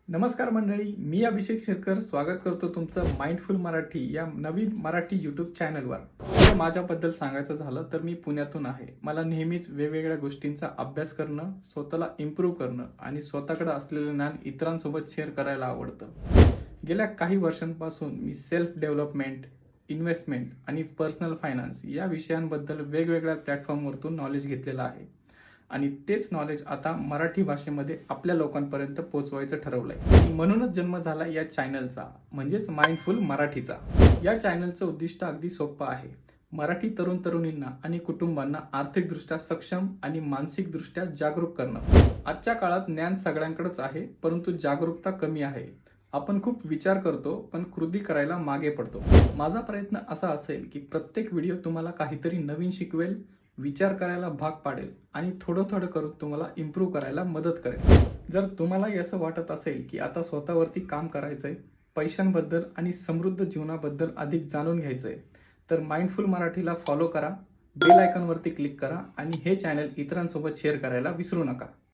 नमस्कार मंडळी, मी अभिषेक शिरकर स्वागत करतो तुमचं माइंडफुल मराठी या नवीन मराठी यूट्यूब चॅनलवर. माझ्याबद्दल सांगायचं झालं तर मी पुण्यातून आहे. मला नेहमीच वेगवेगळ्या गोष्टींचा अभ्यास करणं, स्वतःला इम्प्रूव्ह करणं आणि स्वतःकडे असलेलं ज्ञान इतरांसोबत शेअर करायला आवडतं. गेल्या काही वर्षांपासून मी सेल्फ डेव्हलपमेंट, इन्व्हेस्टमेंट आणि पर्सनल फायनान्स या विषयांबद्दल वेगवेगळ्या प्लॅटफॉर्मवरतून नॉलेज घेतलेलं आहे आणि तेच नॉलेज आता मराठी भाषेमध्ये आपल्या लोकांपर्यंत पोहोचवायचं ठरवलंय. म्हणूनच जन्म झाला या चॅनलचा, म्हणजेच माइंडफुल मराठीचा. या चॅनलचं उद्दिष्ट अगदी सोपं आहे. मराठी तरुण तरुणींना आणि कुटुंबांना आर्थिकदृष्ट्या सक्षम आणि मानसिकदृष्ट्या जागरूक करणं. आजच्या काळात ज्ञान सगळ्यांकडेच आहे, परंतु जागरूकता कमी आहे. आपण खूप विचार करतो पण कृती करायला मागे पडतो. माझा प्रयत्न असा असेल की प्रत्येक व्हिडिओ तुम्हाला काहीतरी नवीन शिकवेल, विचार करायला भाग पाडेल आणि थोडं थोडं करून तुम्हाला इम्प्रूव्ह करायला मदत करेल. जर तुम्हालाही असं वाटत असेल की आता स्वतःवरती काम करायचंय, पैशांबद्दल आणि समृद्ध जीवनाबद्दल अधिक जाणून घ्यायचंय, तर माइंडफुल मराठीला फॉलो करा, बेल आयकॉनवरती क्लिक करा आणि हे चॅनल इतरांसोबत शेअर करायला विसरू नका.